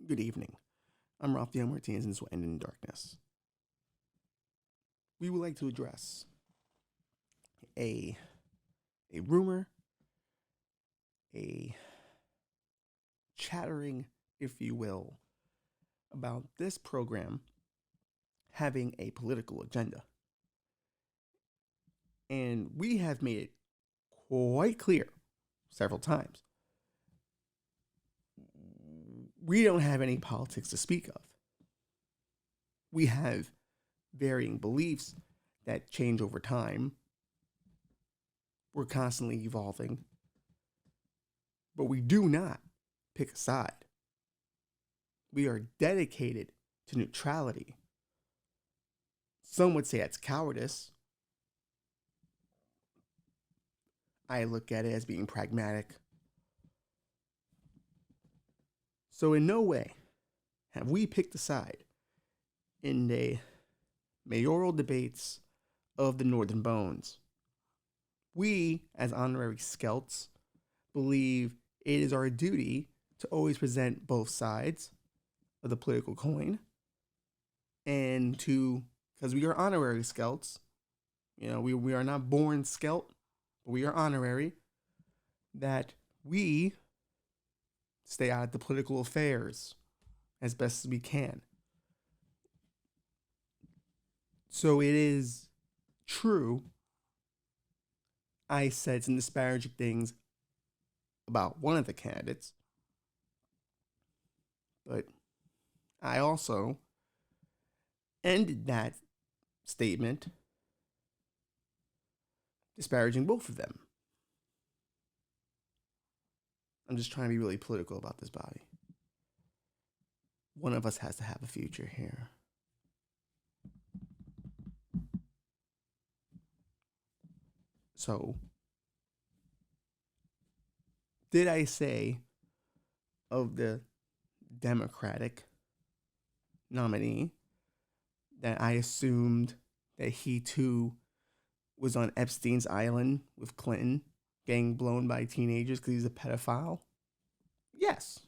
Good evening. I'm Rafael Martinez, and this will end in darkness. We would like to address a rumor, a chattering, if you will, about this program having a political agenda. And we have made it quite clear several times. We don't have any politics to speak of. We have varying beliefs that change over time. We're constantly evolving. But we do not pick a side. We are dedicated to neutrality. Some would say that's cowardice. I look at it as being pragmatic. So in no way have we picked a side in the mayoral debates of the Northern Bones. We, as honorary scouts, believe it is our duty to always present both sides of the political coin, and because we are honorary scouts, we are not born scout, but we are honorary, that we stay out of the political affairs as best as we can. So it is true I said some disparaging things about one of the candidates, but I also ended that statement disparaging both of them. I'm just trying to be really political about this body. One of us has to have a future here. So, did I say of the Democratic nominee that I assumed that he too was on Epstein's island with Clinton, getting blown by teenagers because he's a pedophile? Yes,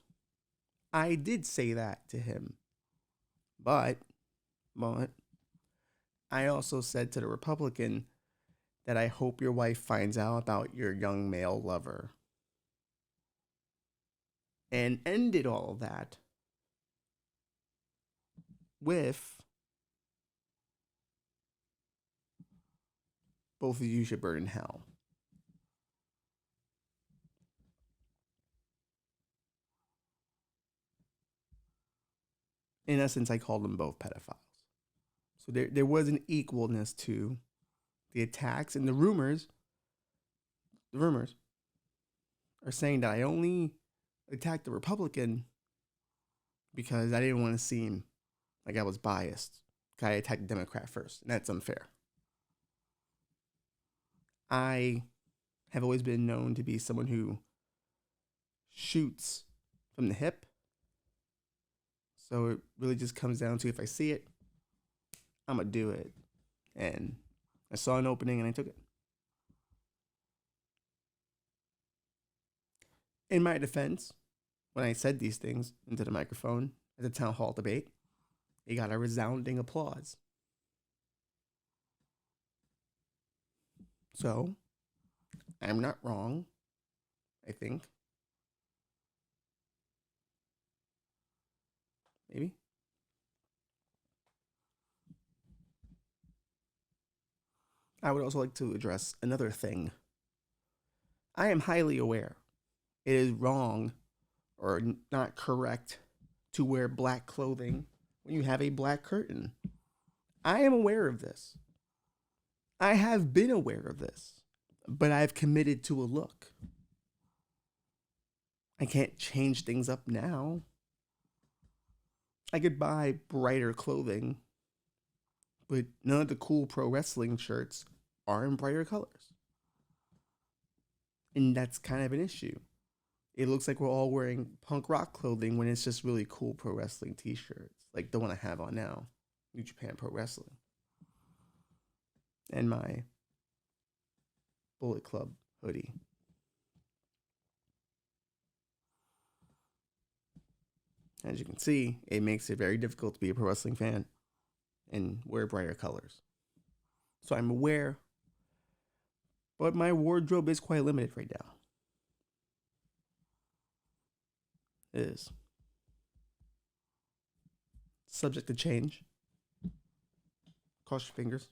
I did say that to him. But I also said to the Republican that I hope your wife finds out about your young male lover. And ended all of that with both of you should burn in hell. In essence, I called them both pedophiles. So there was an equalness to the attacks, and the rumors are saying that I only attacked the Republican because I didn't want to seem like I was biased. I attacked the Democrat first, and that's unfair. I have always been known to be someone who shoots from the hip. So it really just comes down to, if I see it, I'm going to do it. And I saw an opening and I took it. In my defense, when I said these things into the microphone at the town hall debate, it got a resounding applause. So, I'm not wrong, I think. Maybe. I would also like to address another thing. I am highly aware it is wrong or not correct to wear black clothing when you have a black curtain. I am aware of this. I have been aware of this, but I've committed to a look. I can't change things up now. I could buy brighter clothing, but none of the cool pro wrestling shirts are in brighter colors. And that's kind of an issue. It looks like we're all wearing punk rock clothing when it's just really cool pro wrestling t-shirts, like the one I have on now, New Japan Pro Wrestling. And my Bullet Club hoodie. as you can see, it makes it very difficult to be a pro wrestling fan and wear brighter colors. So I'm aware, but my wardrobe is quite limited right now. It is subject to change. Cross your fingers.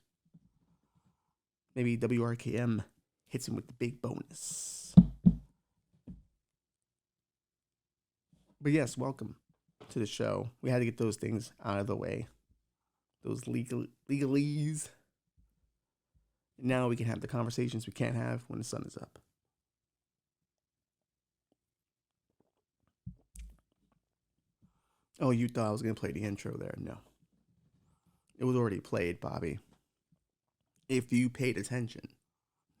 Maybe WRKM hits him with the big bonus. But yes, welcome to the show. We had to get those things out of the way. Those legalese. Now we can have the conversations we can't have when the sun is up. Oh, you thought I was going to play the intro there. No. It was already played, Bobby. If you paid attention,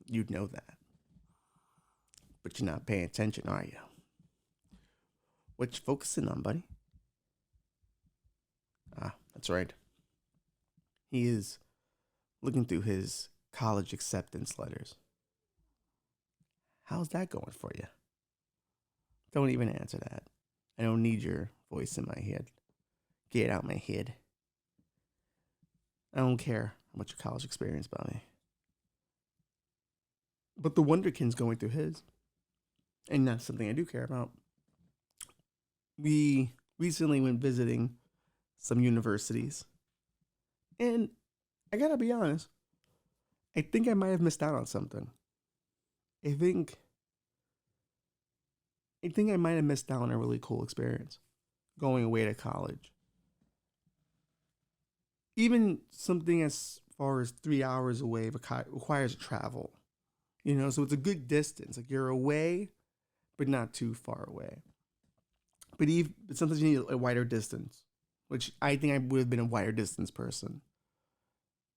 you'd know that. But you're not paying attention, are you? What you focusing on, buddy? Ah, that's right. He is looking through his college acceptance letters. How's that going for you? Don't even answer that. I don't need your voice in my head. Get out my head. I don't care how much your college experience about me. But the Wonderkin's going through his. And that's something I do care about. We recently went visiting some universities. And I gotta be honest, I think I might have missed out on something. I think I might have missed out on a really cool experience going away to college. Even something as far as 3 hours away requires travel. You know, so it's a good distance. Like you're away, but not too far away. But sometimes you need a wider distance, which I think I would have been a wider distance person.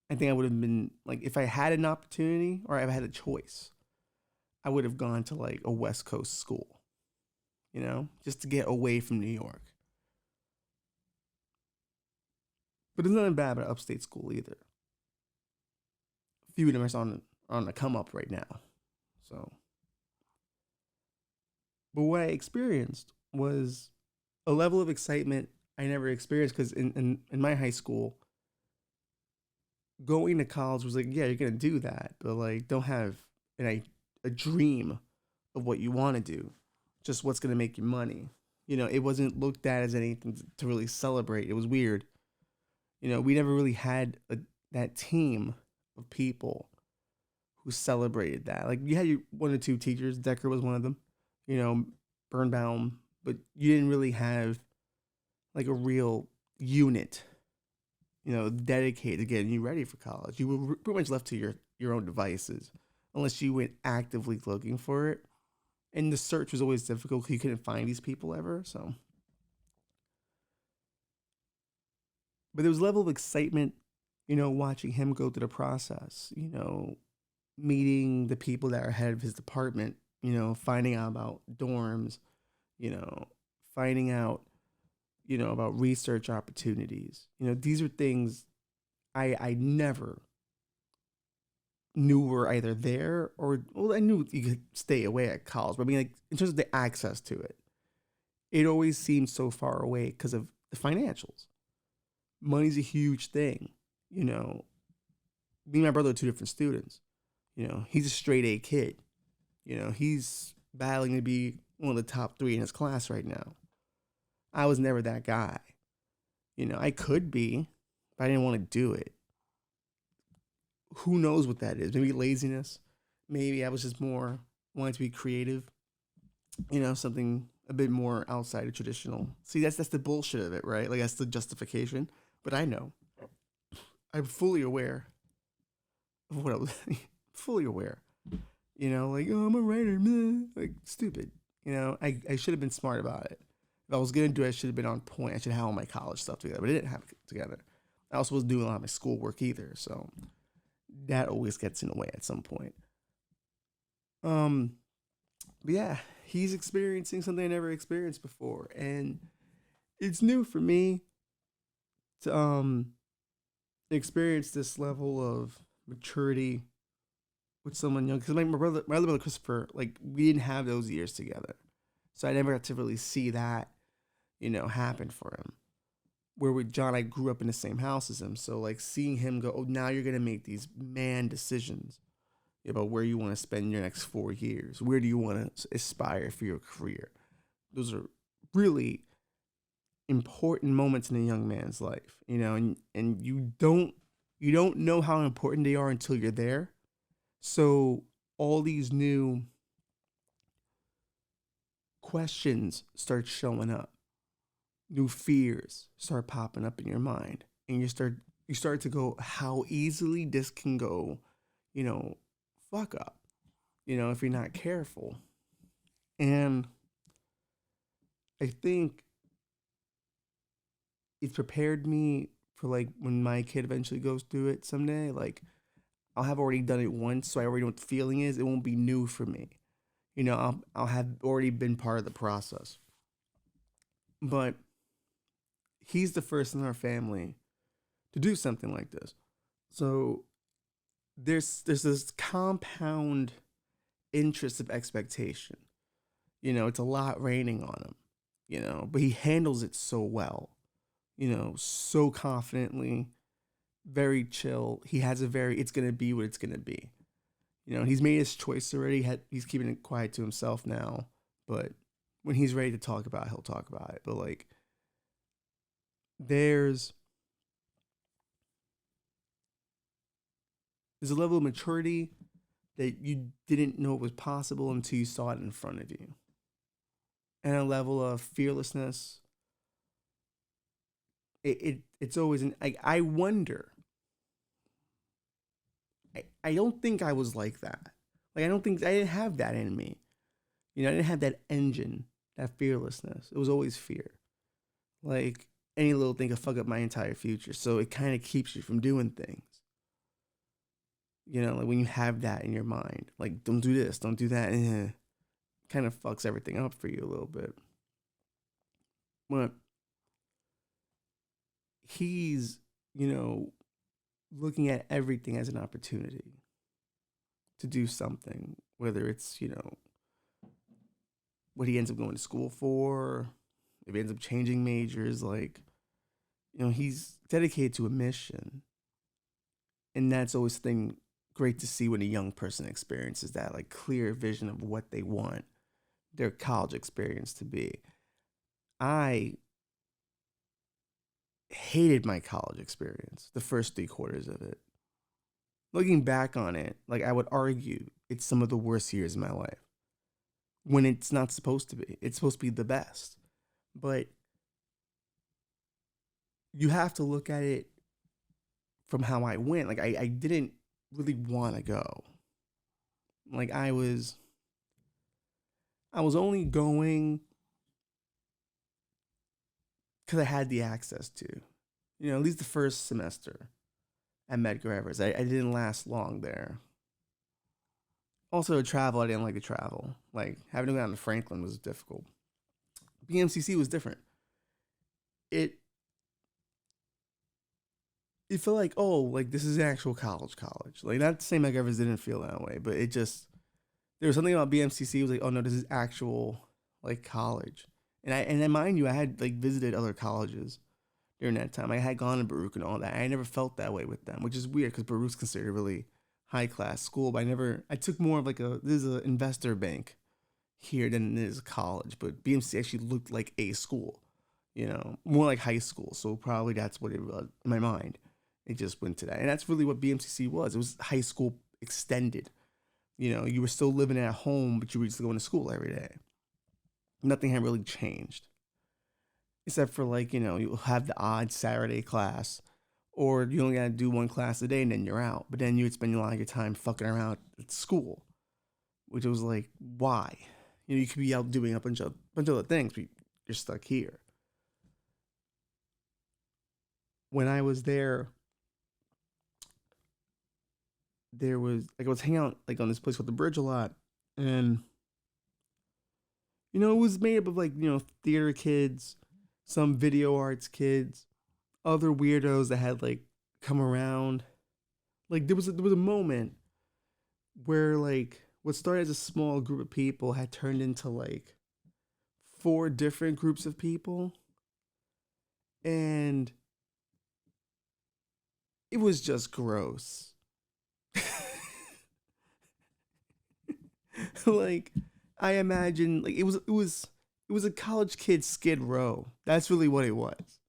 I think I would have been, like, if I had an opportunity or I had a choice, I would have gone to, like, a West Coast school, you know, just to get away from New York. But there's nothing bad about upstate school either. A few of them are on the come up right now. So, but what I experienced was a level of excitement I never experienced because in my high school, going to college was like, yeah, you're going to do that, but like don't have a dream of what you want to do, just what's going to make you money. You know, it wasn't looked at as anything to really celebrate. It was weird. You know, we never really had that team of people who celebrated that. Like you had your one or two teachers, Decker was one of them, you know, Birnbaum, but you didn't really have like a real unit, you know, dedicated to getting you ready for college. You were pretty much left to your own devices unless you went actively looking for it. And the search was always difficult because you couldn't find these people ever. So, but there was a level of excitement, you know, watching him go through the process, you know, meeting the people that are head of his department, you know, finding out about dorms, you know, finding out, you know, about research opportunities. You know, these are things I never knew were either there or, well, I knew you could stay away at college, but I mean, like, in terms of the access to it, it always seemed so far away because of the financials. Money's a huge thing, you know. Me and my brother are two different students. You know, he's a straight A kid. You know, he's battling to be one of the top 3 in his class right now. I was never that guy. You know, I could be, but I didn't want to do it. Who knows what that is? Maybe laziness. Maybe I was just more wanting to be creative. You know, something a bit more outside of traditional. See, that's the bullshit of it, right? Like that's the justification. But I know. I'm fully aware of what I was fully aware. You know, like, oh, I'm a writer. Meh. Like, stupid. You know, I should have been smart about it. If I was going to do it, I should have been on point. I should have all my college stuff together, but I didn't have it together. I also wasn't doing a lot of my schoolwork either, so that always gets in the way at some point. But yeah, he's experiencing something I never experienced before, and it's new for me to experience this level of maturity with someone young. Because my other brother Christopher, like we didn't have those years together, so I never got to really see that. happened for him. Where with John, I grew up in the same house as him. So like seeing him go, oh, now you're going to make these man decisions about where you want to spend your next 4 years. Where do you want to aspire for your career? Those are really important moments in a young man's life, and you don't know how important they are until you're there. So all these new questions start showing up, new fears start popping up in your mind, and you start to go, how easily this can go, fuck up, if you're not careful. And I think it prepared me for like when my kid eventually goes through it someday. Like I'll have already done it once, so I already know what the feeling is. It won't be new for me. I'll have already been part of the process. But he's the first in our family to do something like this. So there's this compound interest of expectation. It's a lot raining on him, but he handles it so well, so confidently, very chill. He has it's going to be what it's going to be. He's made his choice already. He's keeping it quiet to himself now, but when he's ready to talk about it, he'll talk about it. But like, there's a level of maturity that you didn't know was possible until you saw it in front of you, and a level of fearlessness. It's always I wonder. I don't think I was like that. Like I don't think I didn't have that in me. I didn't have that engine, that fearlessness. It was always fear. Like any little thing could fuck up my entire future. So it kind of keeps you from doing things. Like when you have that in your mind, like don't do this, don't do that, kind of fucks everything up for you a little bit. But he's, looking at everything as an opportunity to do something, whether it's, what he ends up going to school for, if he ends up changing majors, like, he's dedicated to a mission. And that's always the thing great to see when a young person experiences that, like, clear vision of what they want their college experience to be. I hated my college experience, the first 3 quarters of it. Looking back on it, like I would argue it's some of the worst years of my life. When it's not supposed to be. It's supposed to be the best. But you have to look at it from how I went. Like I didn't really want to go. Like I was only going because I had the access to. At least the first semester at Medgar Evers. I didn't last long there. Also, to travel, I didn't like to travel. Like, having to go down to Franklin was difficult. BMCC was different. It felt like, oh, like, this is actual college. Like, not to say Medgar Evers didn't feel that way, but it just, there was something about BMCC. It was like, oh, no, this is actual, like, college. And then, mind you, I had, like, visited other colleges during that time. I had gone to Baruch and all that. I never felt that way with them, which is weird because Baruch's considered a really high class school. But I took more of like this is an investor bank here than it is a college. But BMC actually looked like a school, more like high school. So probably that's what it was in my mind. It just went to that. And that's really what BMCC was. It was high school extended. You were still living at home, but you were just going to school every day. Nothing had really changed. Except for like, you'll have the odd Saturday class, or you only gotta do one class a day and then you're out. But then you would spend a lot of your time fucking around at school, which was like, why? You could be out doing a bunch of other things, but you're stuck here. When I was there was like I was hanging out like on this place called the Bridge a lot, and it was made up of like theater kids, some video arts kids, other weirdos that had like come around. Like there was a moment where like what started as a small group of people had turned into like 4 different groups of people. And it was just gross. Like, I imagine like it was a college kid Skid Row. That's really what it was.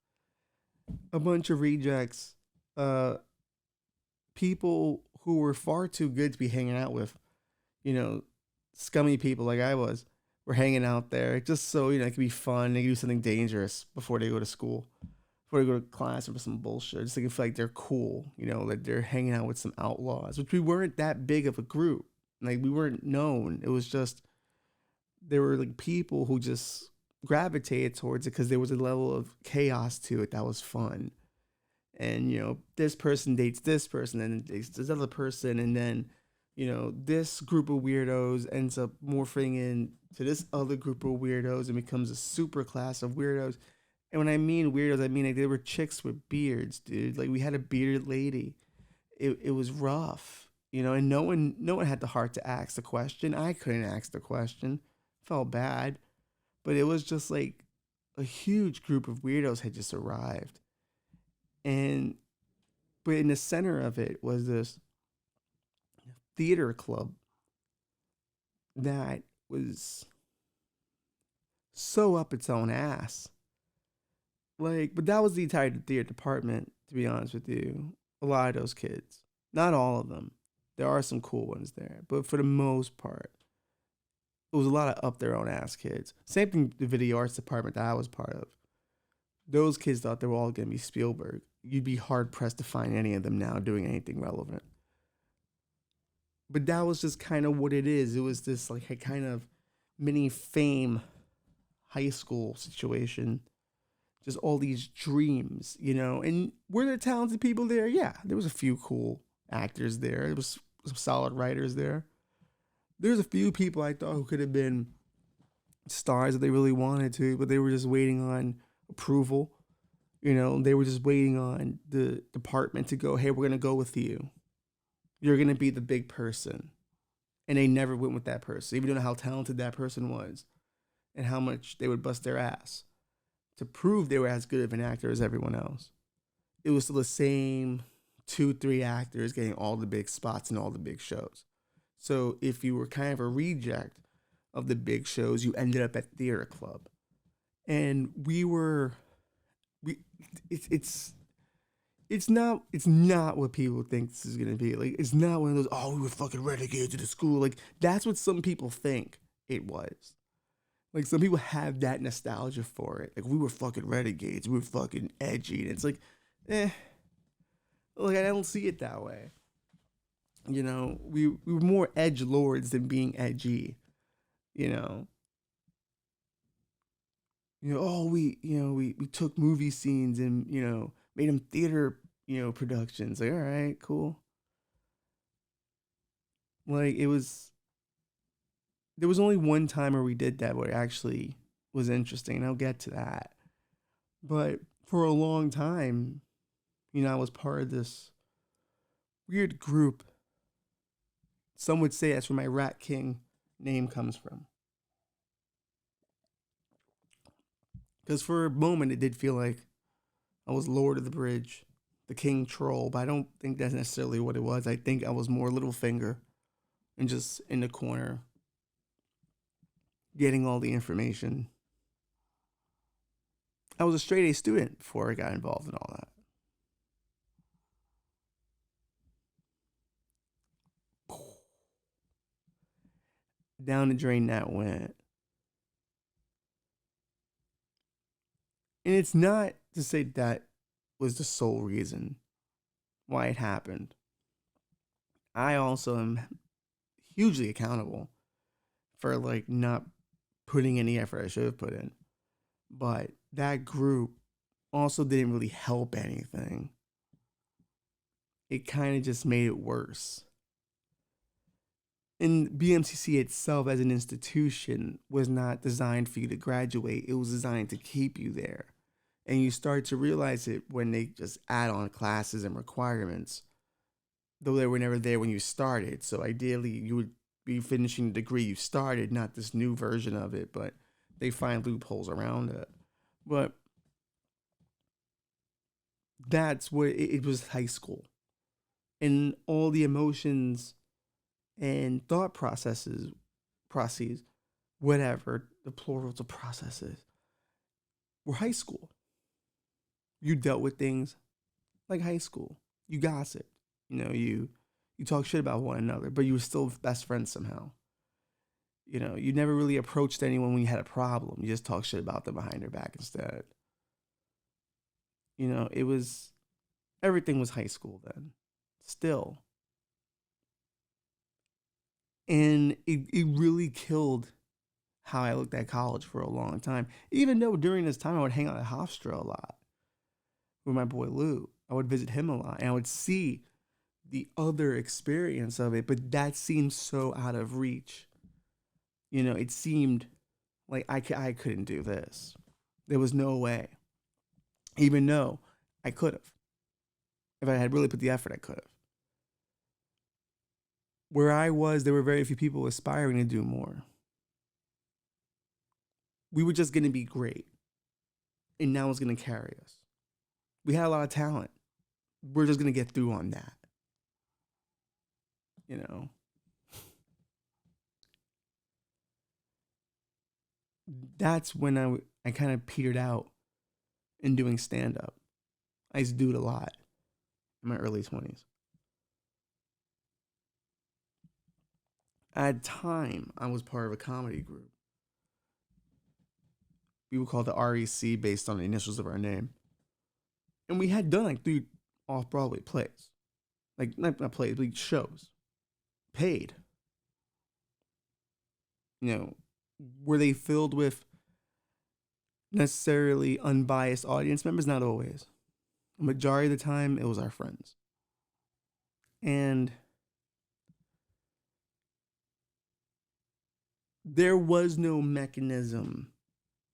A bunch of rejects, uh, people who were far too good to be hanging out with. You know, scummy people like I was were hanging out there just so it could be fun. They could do something dangerous before they go to school, before they go to class or some bullshit. Just like feel like they're cool. Like they're hanging out with some outlaws, which we weren't that big of a group. Like we weren't known. It was just there were like people who just gravitated towards it because there was a level of chaos to it that was fun. And this person dates this person and dates this other person, and then this group of weirdos ends up morphing into this other group of weirdos and becomes a super class of weirdos. And when I mean weirdos, I mean like they were chicks with beards, dude. Like we had a bearded lady. It was rough, and no one had the heart to ask the question. I couldn't ask the question. Felt bad, but it was just like a huge group of weirdos had just arrived. And but in the center of it was this theater club that was so up its own ass. Like, but that was the entire theater department, to be honest with you. A lot of those kids. Not all of them. There are some cool ones there. But for the most part, it was a lot of up their own ass kids. Same thing the video arts department that I was part of. Those kids thought they were all gonna be Spielberg. You'd be hard pressed to find any of them now doing anything relevant. But that was just kind of what it is. It was this like a kind of mini fame high school situation. Just all these dreams, And were there talented people there? Yeah, there was a few cool actors there. There was some solid writers there. There's a few people I thought who could have been stars if they really wanted to, but they were just waiting on approval. They were just waiting on the department to go, hey, we're going to go with you. You're going to be the big person. And they never went with that person, even though how talented that person was and how much they would bust their ass to prove they were as good of an actor as everyone else. It was still the same 2-3 actors getting all the big spots in all the big shows. So if you were kind of a reject of the big shows, you ended up at theater club. And it's not what people think this is gonna be. Like it's not one of those, oh, we were fucking renegades to the school. Like that's what some people think it was. Like some people have that nostalgia for it. Like we were fucking renegades, we were fucking edgy. And it's like, like I don't see it that way. We were more edge lords than being edgy. You know. Oh, we took movie scenes and made them theater productions. Like, all right, cool. Like it was there was only one time where we did that where it actually was interesting, and I'll get to that. But for a long time, I was part of this weird group. Some would say that's where my Rat King name comes from. Because for a moment, it did feel like I was Lord of the Bridge, the King Troll, but I don't think that's necessarily what it was. I think I was more Littlefinger and just in the corner getting all the information. I was a straight A student before I got involved in all that. Down the drain that went. And it's not to say that was the sole reason why it happened. I also am hugely accountable for like not putting any effort I should have put in. But that group also didn't really help anything. It kind of just made it worse. And BMCC itself as an institution was not designed for you to graduate. It was designed to keep you there. And you start to realize it when they just add on classes and requirements, though they were never there when you started. So ideally, you would be finishing the degree you started, not this new version of it, but they find loopholes around it. But That's what it was, high school. And all the emotions and thought processes, whatever, the plurals of processes, were high school. You dealt with things like high school. You gossiped. You talk shit about one another, but you were still best friends somehow. You never really approached anyone when you had a problem. You just talk shit about them behind their back instead. It was, everything was high school then. Still. And it really killed how I looked at college for a long time. Even though during this time I would hang out at Hofstra a lot with my boy Lou. I would visit him a lot and I would see the other experience of it, but that seemed so out of reach. It seemed like I couldn't do this. There was no way. Even though I could have. If I had really put the effort, I could have. Where I was, there were very few people aspiring to do more. We were just going to be great. And now it's going to carry us. We had a lot of talent. We're just going to get through on that. That's when I kind of petered out in doing stand-up. I used to do it a lot in my early 20s. At time, I was part of a comedy group. We were called the REC based on the initials of our name. And we had done like 3 off-Broadway plays. Like, not plays, but shows. Paid. Were they filled with necessarily unbiased audience members? Not always. The majority of the time, it was our friends. And there was no mechanism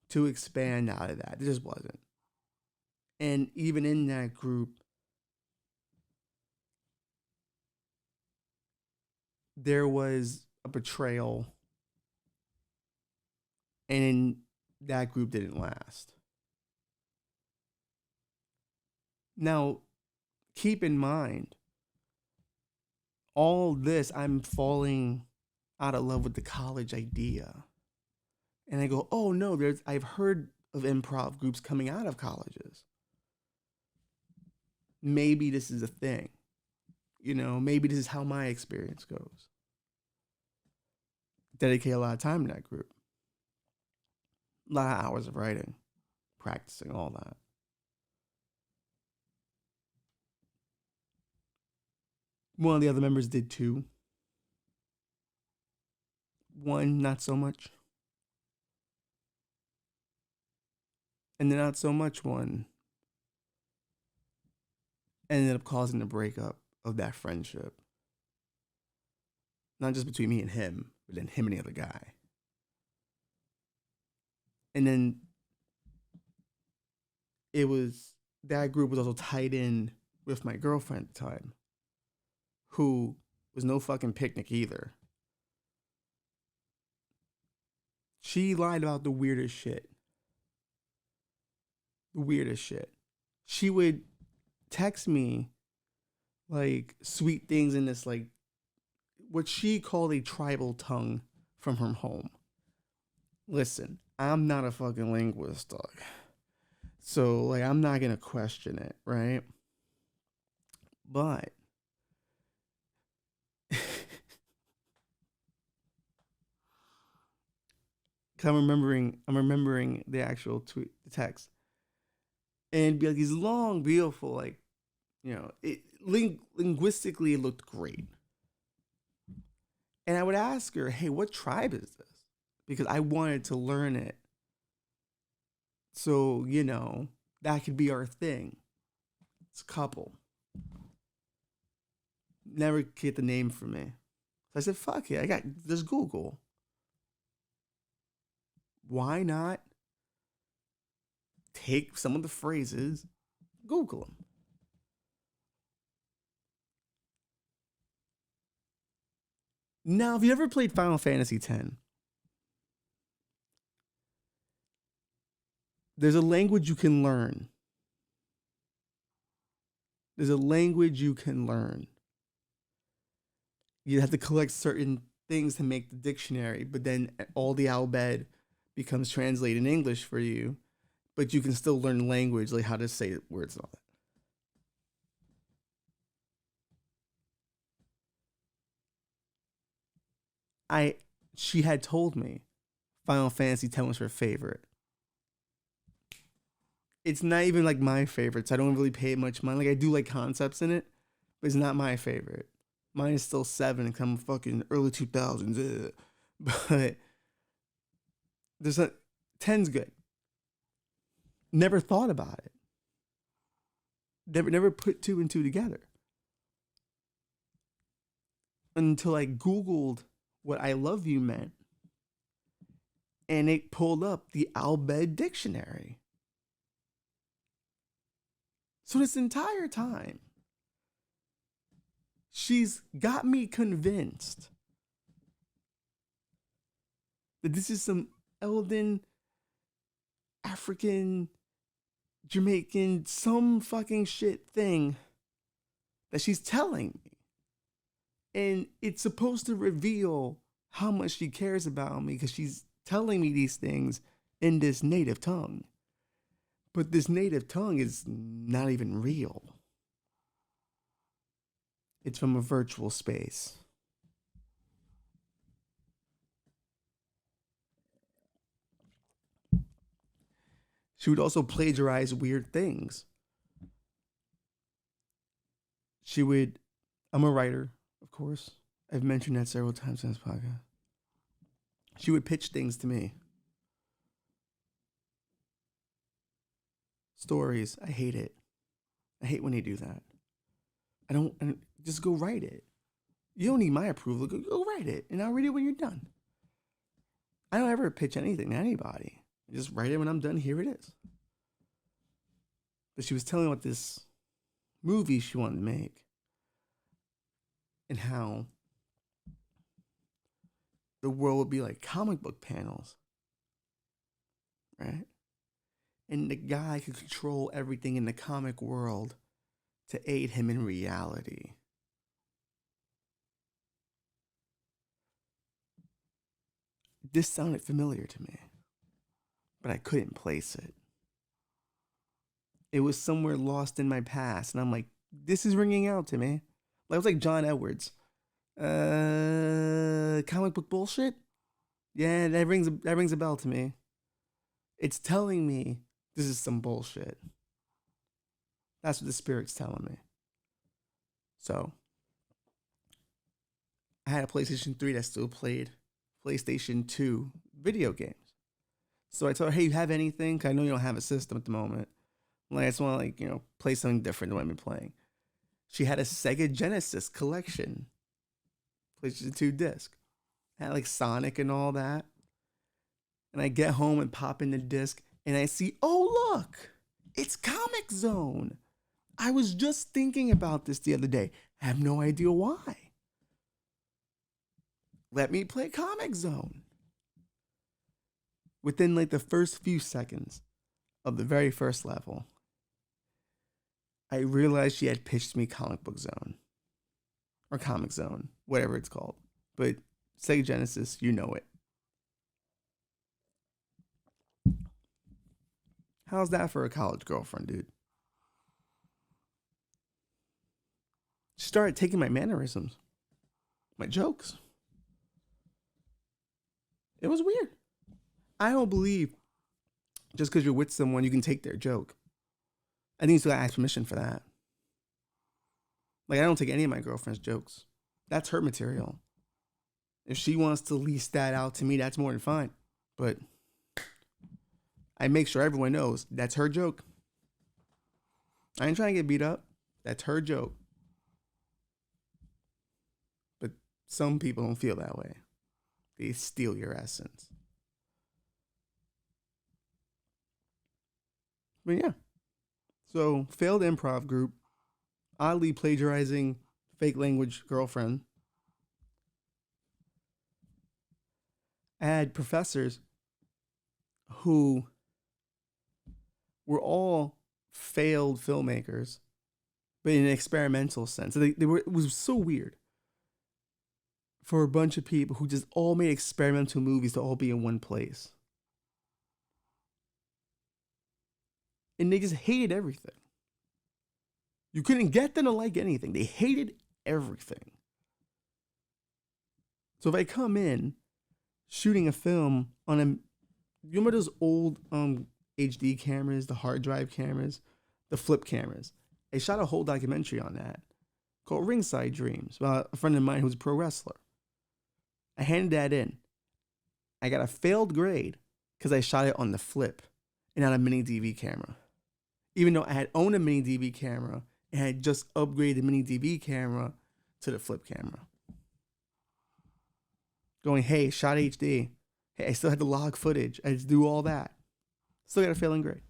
to expand out of that. There just wasn't. And even in that group, there was a betrayal. And that group didn't last. Now, keep in mind, all this, I'm falling out of love with the college idea. And I go, oh no, I've heard of improv groups coming out of colleges. Maybe this is a thing. Maybe this is how my experience goes. Dedicate a lot of time in that group. A lot of hours of writing, practicing, all that. One of the other members did too. One, not so much. And the not so much one ended up causing the breakup of that friendship. Not just between me and him, but then him and the other guy. And then that group was also tied in with my girlfriend at the time, who was no fucking picnic either. She lied about the weirdest shit. The weirdest shit. She would text me like sweet things in this, like, what she called a tribal tongue from her home. Listen, I'm not a fucking linguist, dog. So, like, I'm not going to question it, right? But I'm remembering the actual tweet, the text. And it'd be like these long, beautiful, like, linguistically it looked great. And I would ask her, hey, what tribe is this? Because I wanted to learn it. So, that could be our thing. It's a couple. Never get the name from me. So I said, fuck it. There's Google. Why not take some of the phrases, Google them? Now, have you ever played Final Fantasy X? There's a language you can learn There's a language you can learn. You have to collect certain things to make the dictionary, but then all the alphabet becomes translated in English for you, but you can still learn language, like how to say words and all that. She had told me Final Fantasy X was her favorite. It's not even like my favorite, so I don't really pay much mind. Like I do like concepts in it, but it's not my favorite. Mine is still 7 and come fucking early 2000s. Ugh. But there's a 10's good. Never thought about it. Never put 2 and 2 together. Until I Googled what I love you meant. And it pulled up the Albed Dictionary. So this entire time, she's got me convinced that this is some Elden, African, Jamaican, some fucking shit thing that she's telling me. And it's supposed to reveal how much she cares about me because she's telling me these things in this native tongue. But this native tongue is not even real. It's from a virtual space. She would also plagiarize weird things. I'm a writer, of course. I've mentioned that several times in this podcast. She would pitch things to me. Stories, I hate it. I hate when they do that. Just go write it. You don't need my approval. Go write it, and I'll read it when you're done. I don't ever pitch anything to anybody. I just write it when I'm done. Here it is. But she was telling me about this movie she wanted to make and how the world would be like comic book panels, right? And the guy could control everything in the comic world to aid him in reality. This sounded familiar to me, but I couldn't place it. It was somewhere lost in my past, and I'm like, this is ringing out to me. Like, it was like John Edwards. Comic book bullshit? Yeah, that rings a bell to me. It's telling me this is some bullshit. That's what the Spirit's telling me. So, I had a PlayStation 3 that still played PlayStation 2 video games. So I told her, hey, you have anything? Cause I know you don't have a system at the moment. Like, I just want to, play something different than what I've been playing. She had a Sega Genesis collection. PlayStation 2 disc. Had like Sonic and all that. And I get home and pop in the disc and I see, oh, look, it's Comic Zone. I was just thinking about this the other day. I have no idea why. Let me play Comic Zone. Within like the first few seconds of the very first level, I realized she had pitched me Comic Book Zone. Or Comic Zone, whatever it's called. But Sega Genesis, you know it. How's that for a college girlfriend, dude? She started taking my mannerisms, my jokes. It was weird. I don't believe just because you're with someone, you can take their joke. I think you still gotta ask permission for that. Like, I don't take any of my girlfriend's jokes. That's her material. If she wants to lease that out to me, that's more than fine. But I make sure everyone knows that's her joke. I ain't trying to get beat up. That's her joke. But some people don't feel that way. They steal your essence. But yeah. So, failed improv group, oddly plagiarizing fake language girlfriend. I had professors who were all failed filmmakers but in an experimental sense. So they were, it was so weird for a bunch of people who just all made experimental movies to all be in one place. And they just hated everything. You couldn't get them to like anything. They hated everything. So if I come in shooting a film on a, you remember those old HD cameras, the hard drive cameras, the flip cameras? I shot a whole documentary on that called Ringside Dreams about a friend of mine who's a pro wrestler. I handed that in. I got a failed grade because I shot it on the flip and not a mini DV camera. Even though I had owned a mini DV camera and had just upgraded the mini DV camera to the flip camera. Going, hey, shot HD. Hey, I still had the log footage. I just do all that. Still got a failing grade.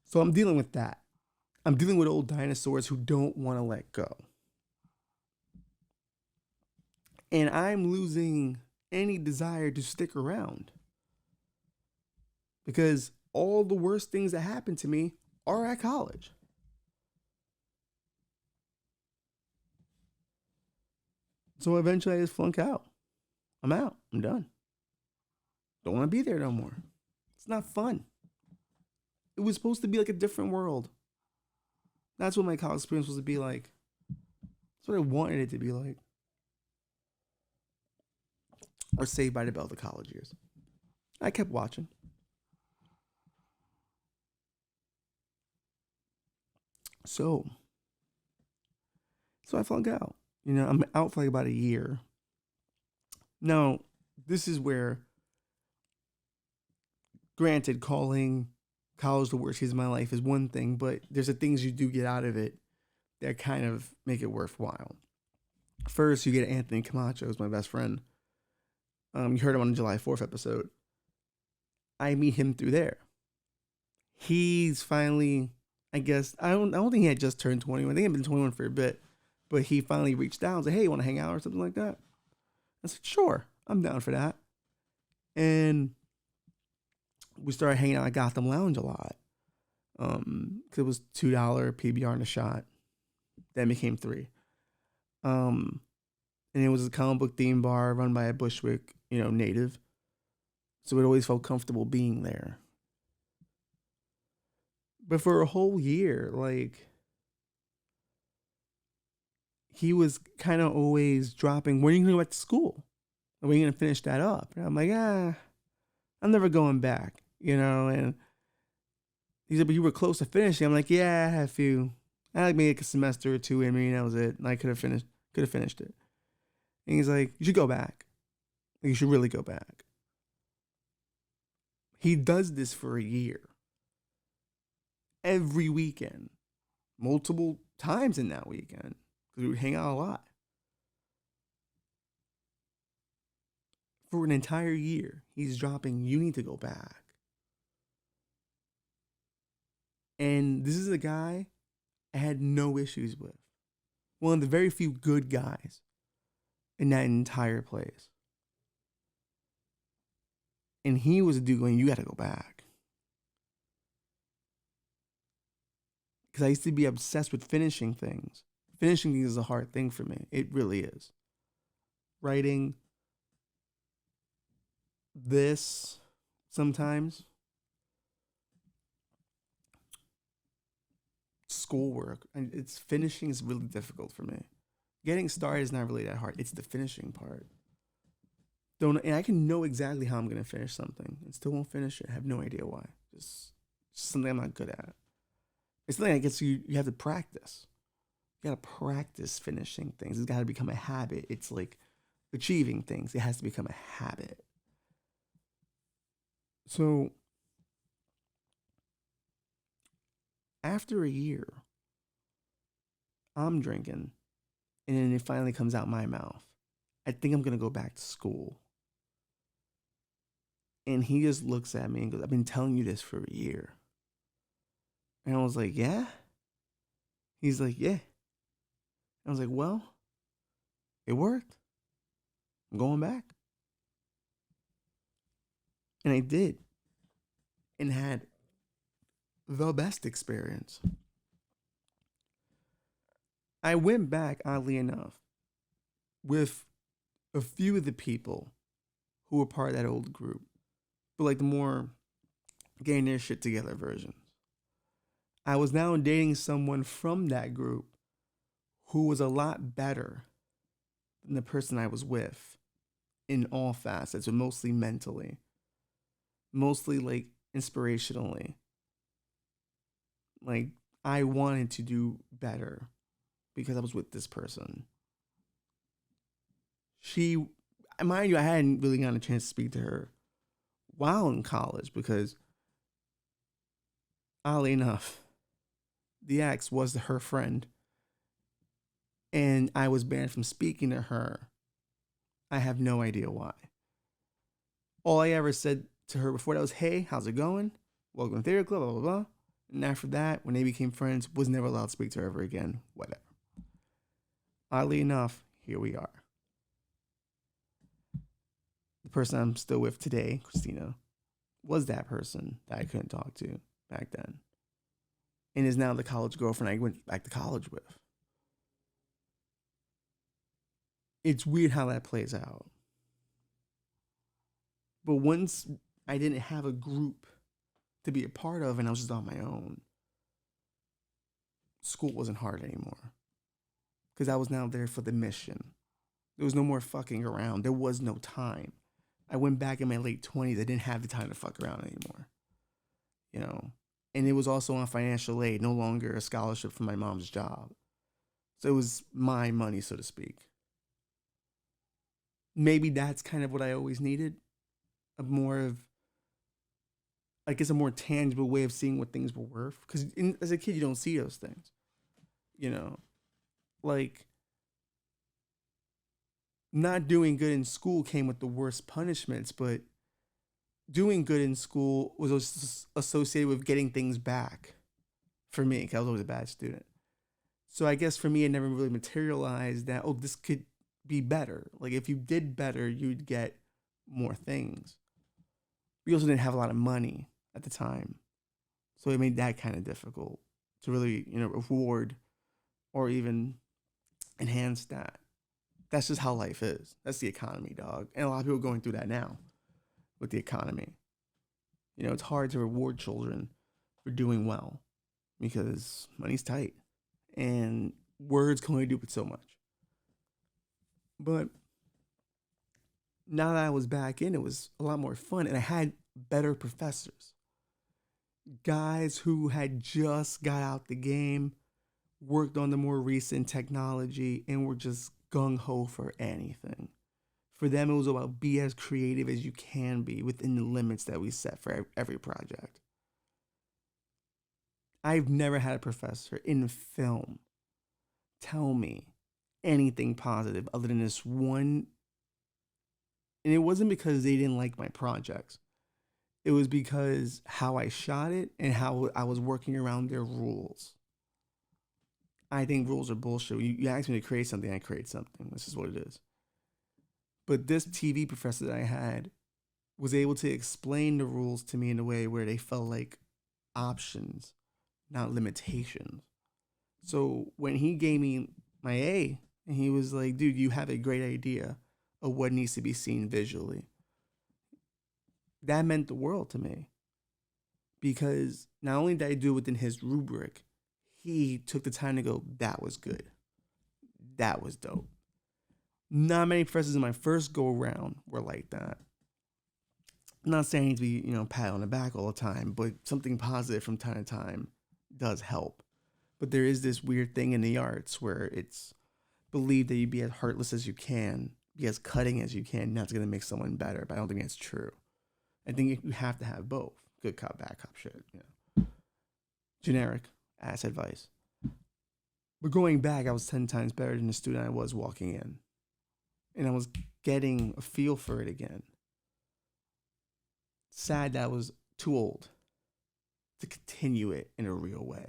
So I'm dealing with that. I'm dealing with old dinosaurs who don't want to let go. And I'm losing any desire to stick around. Because all the worst things that happened to me are at college. So eventually I just flunk out. I'm out. I'm done. Don't want to be there no more. It's not fun. It was supposed to be like a different world. That's what my college experience was to be like. That's what I wanted it to be like. Or Saved by the Bell, the college years. I kept watching. So I flunked out. You know, I'm out for like about a year. Now, this is where, granted, calling college the worst years of my life is one thing, but there's the things you do get out of it that kind of make it worthwhile. First, you get Anthony Camacho, who's my best friend. You heard him on the July 4th episode. I meet him through there. He's finally, I guess, I don't think he had just turned 21. I think he had been 21 for a bit, but he finally reached out and said, hey, you want to hang out or something like that? I said, sure, I'm down for that. And we started hanging out at Gotham Lounge a lot. Because it was $2 PBR and a shot. Then became $3. And it was a comic book theme bar run by a Bushwick, native. So it always felt comfortable being there. But for a whole year, like, he was kind of always dropping, when are you going to go back to school? When are you going to finish that up? And I'm like, I'm never going back, And he said, but you were close to finishing. I'm like, yeah, I had a few. I had like maybe a semester or two in me, and that was it. And I could have finished it. And he's like, you should go back. Like, you should really go back. He does this for a year. Every weekend. Multiple times in that weekend. Because we would hang out a lot. For an entire year, he's dropping, you need to go back. And this is a guy I had no issues with. One of the very few good guys in that entire place. And he was a dude going, you got to go back. Because I used to be obsessed with finishing things. Finishing things is a hard thing for me. It really is. Writing this sometimes. Schoolwork. And it's finishing is really difficult for me. Getting started is not really that hard. It's the finishing part. And I can know exactly how I'm going to finish something and still won't finish it. I have no idea why. Just something I'm not good at. It's something I guess you have to practice. You got to practice finishing things. It's got to become a habit. It's like achieving things. It has to become a habit. So after a year, I'm drinking, and then it finally comes out my mouth. I think I'm going to go back to school. And he just looks at me and goes, I've been telling you this for a year. And I was like, yeah? He's like, yeah. I was like, well, it worked. I'm going back. And I did. And had the best experience. I went back, oddly enough, with a few of the people who were part of that old group, but like the more getting their shit together versions. I was now dating someone from that group who was a lot better than the person I was with in all facets, but mostly mentally, mostly like inspirationally. Like, I wanted to do better because I was with this person. She, mind you, I hadn't really gotten a chance to speak to her while in college because, oddly enough, the ex was her friend, and I was banned from speaking to her. I have no idea why. All I ever said to her before that was, "Hey, how's it going? Welcome to Theater Club, blah, blah, blah." And after that, when they became friends, was never allowed to speak to her ever again. Whatever. Oddly enough, here we are. The person I'm still with today, Christina, was that person that I couldn't talk to back then. And is now the college girlfriend I went back to college with. It's weird how that plays out. But once I didn't have a group to be a part of and I was just on my own, school wasn't hard anymore. Because I was now there for the mission. There was no more fucking around. There was no time. I went back in my late 20s. I didn't have the time to fuck around anymore. You know? And it was also on financial aid, no longer a scholarship from my mom's job. So it was my money, so to speak. Maybe that's kind of what I always needed. A more of, I guess, a more tangible way of seeing what things were worth. Because as a kid, you don't see those things. You know? Like, not doing good in school came with the worst punishments, but doing good in school was associated with getting things back for me, because I was always a bad student. So I guess for me, it never really materialized that, oh, this could be better. Like, if you did better, you'd get more things. We also didn't have a lot of money at the time. So it made that kind of difficult to really, reward or even enhance that. That's just how life is. That's the economy, dog. And a lot of people are going through that now with the economy. It's hard to reward children for doing well because money's tight and words can only do but so much. But now that I was back in, it was a lot more fun and I had better professors. Guys who had just got out the game, worked on the more recent technology, and were just gung-ho for anything. For them, it was about be as creative as you can be within the limits that we set for every project. I've never had a professor in film tell me anything positive other than this one. And it wasn't because they didn't like my projects. It was because how I shot it and how I was working around their rules. I think rules are bullshit. You ask me to create something, I create something. This is what it is. But this TV professor that I had was able to explain the rules to me in a way where they felt like options, not limitations. So when he gave me my A, and he was like, dude, you have a great idea of what needs to be seen visually. That meant the world to me. Because not only did I do it within his rubric, he took the time to go, that was good. That was dope. Not many professors in my first go around were like that. I'm not saying to be, pat on the back all the time, but something positive from time to time does help. But there is this weird thing in the arts where it's believed that you be as heartless as you can, be as cutting as you can, and that's going to make someone better. But I don't think that's true. I think you have to have both. Good cop, bad cop shit. Generic ass advice. But going back, I was 10 times better than the student I was walking in. And I was getting a feel for it again. Sad that I was too old to continue it in a real way.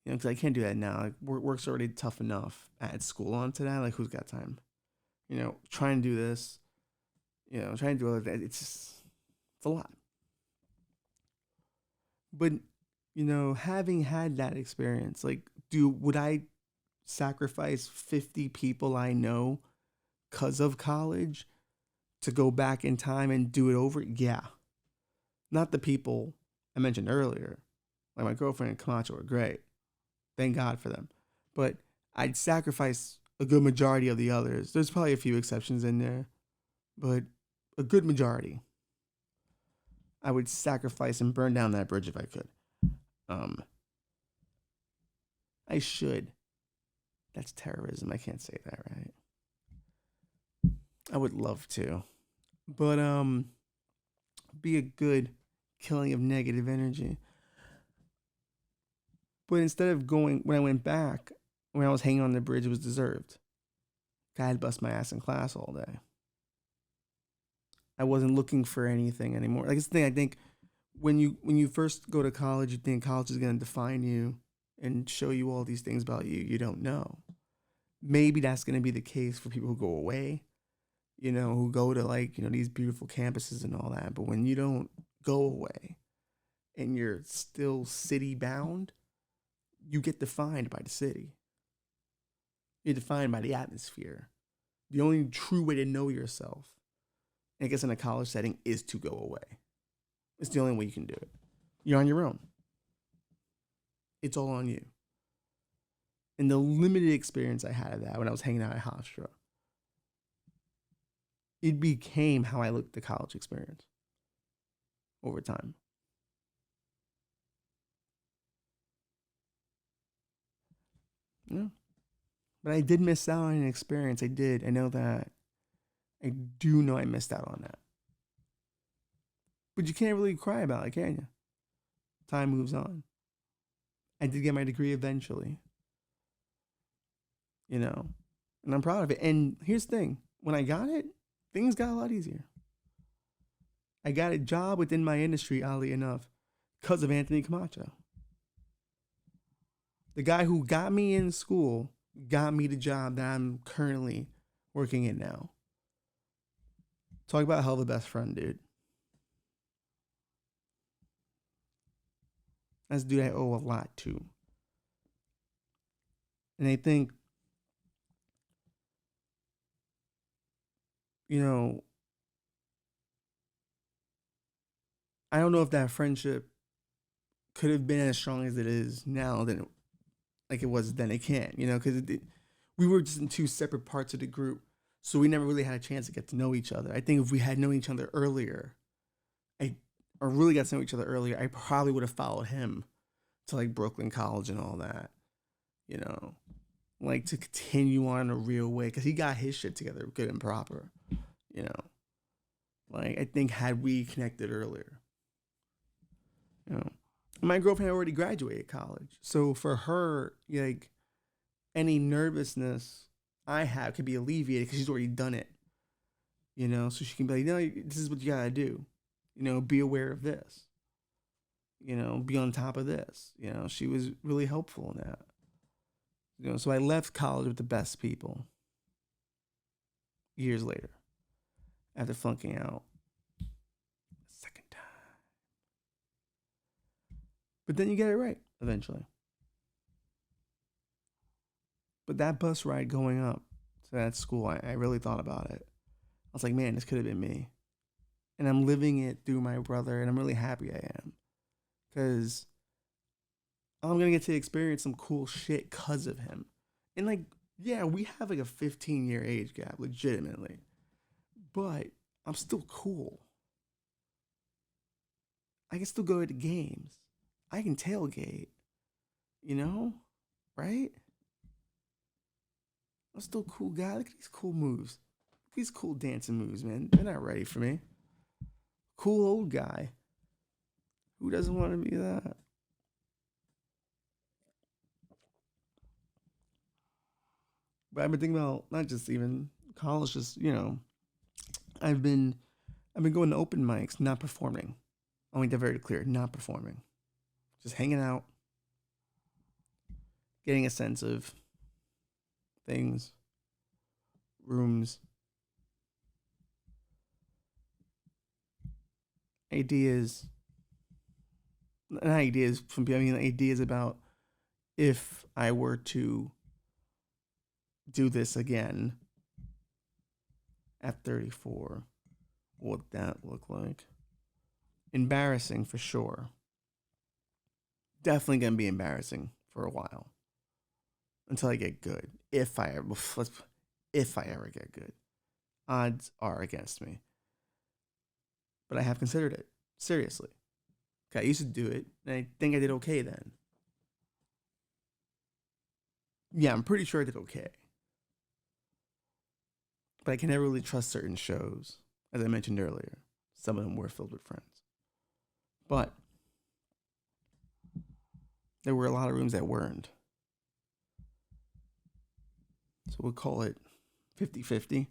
Because I can't do that now. Like, work's already tough enough. Add school onto that. Like, who's got time? Trying to do this. Trying to do other things. It's a lot. But, having had that experience, like, would I sacrifice 50 people I know because of college to go back in time and do it over? Yeah. Not the people I mentioned earlier. Like my girlfriend and Camacho were great. Thank God for them. But I'd sacrifice a good majority of the others. There's probably a few exceptions in there, but a good majority. I would sacrifice and burn down that bridge if I could. Um, I should. That's terrorism. I can't say that, right? I would love to. But be a good killing of negative energy. But instead of going when I went back, when I was hanging on the bridge, it was deserved. I had to bust my ass in class all day. I wasn't looking for anything anymore. Like it's the thing I think when you first go to college, you think college is gonna define you and show you all these things about you you don't know. Maybe that's gonna be the case for people who go away, who go to like, these beautiful campuses and all that. But when you don't go away and you're still city bound, you get defined by the city. You're defined by the atmosphere. The only true way to know yourself, I guess in a college setting, is to go away. It's the only way you can do it. You're on your own. It's all on you. And the limited experience I had of that when I was hanging out at Hofstra, it became how I looked at the college experience over time. Yeah. But I did miss out on an experience. I did. I know that. I do know I missed out on that. But you can't really cry about it, can you? Time moves on. I did get my degree eventually. And I'm proud of it. And here's the thing. When I got it, things got a lot easier. I got a job within my industry, oddly enough, because of Anthony Camacho. The guy who got me in school got me the job that I'm currently working in now. Talk about hell of a best friend, dude. That's a dude I owe a lot to. And I think, I don't know if that friendship could have been as strong as it is now than like it was then. It can't, because we were just in two separate parts of the group. So we never really had a chance to get to know each other. I think if we had known each other earlier, or really got to know each other earlier, I probably would have followed him to like Brooklyn College and all that, like to continue on in a real way because he got his shit together good and proper, you know. Like I think had we connected earlier, my girlfriend had already graduated college, so for her, like any nervousness I have could be alleviated because she's already done it, so she can be like, no, this is what you gotta do, be aware of this, be on top of this, she was really helpful in that, so I left college with the best people years later after flunking out a second time. But then you get it right eventually. But that bus ride going up to that school, I really thought about it. I was like, man, this could have been me. And I'm living it through my brother, and I'm really happy I am. Because I'm going to get to experience some cool shit because of him. And, like, yeah, we have, like, a 15-year age gap, legitimately. But I'm still cool. I can still go to the games. I can tailgate. Right? I'm still a cool guy. Look at these cool moves. These cool dancing moves, man. They're not ready for me. Cool old guy. Who doesn't want to be that? But I've been thinking about not just even college, just I've been going to open mics, not performing. I want to get very clear, not performing. Just hanging out, getting a sense of things, rooms, ideas. Not ideas from people, I mean ideas about if I were to do this again at 34, what would that look like? Embarrassing for sure. Definitely going to be embarrassing for a while until I get good. If I ever get good. Odds are against me. But I have considered it. Seriously. I used to do it, and I think I did okay then. Yeah, I'm pretty sure I did okay. But I can never really trust certain shows. As I mentioned earlier, some of them were filled with friends. But there were a lot of rooms that weren't. So we'll call it 50-50.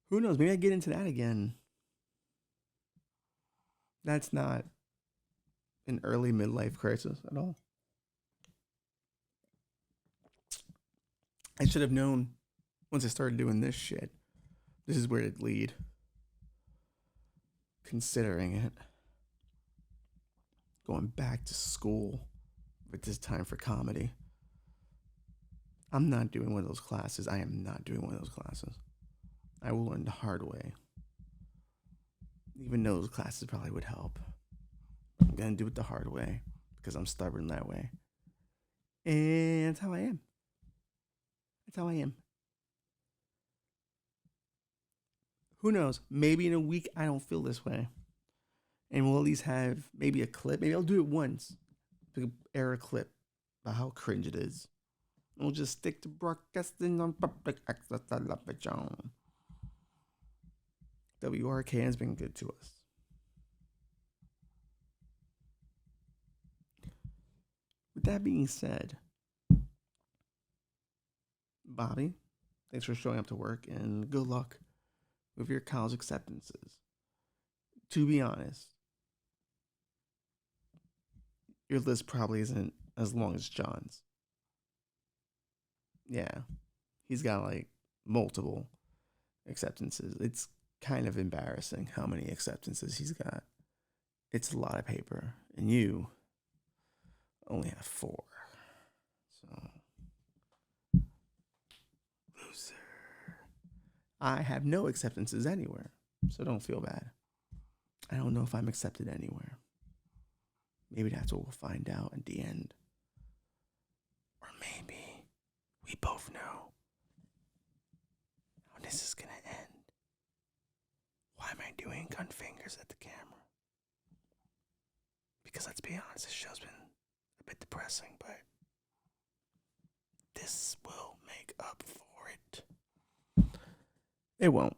Who knows? Maybe I get into that again. That's not an early midlife crisis at all. I should have known once I started doing this shit. This is where it'd lead. Considering it. Going back to school at this time for comedy. I'm not doing one of those classes. I am not doing one of those classes. I will learn the hard way. Even though those classes probably would help. I'm going to do it the hard way because I'm stubborn that way. And that's how I am. That's how I am. Who knows? Maybe in a week I don't feel this way. And we'll at least have maybe a clip. Maybe I'll do it once. Air a clip about how cringe it is. We'll just stick to broadcasting on public access television. WRK has been good to us. With that being said, Bobby, thanks for showing up to work and good luck with your college acceptances. To be honest, your list probably isn't as long as John's. Yeah, he's got like multiple acceptances. It's kind of embarrassing how many acceptances he's got. It's a lot of paper, and you only have 4. So, loser. I have no acceptances anywhere, so don't feel bad. I don't know if I'm accepted anywhere. Maybe that's what we'll find out at the end. Or maybe we both know how this is going to end. Why am I doing gun fingers at the camera? Because let's be honest, this show's been a bit depressing, but this will make up for it. It won't.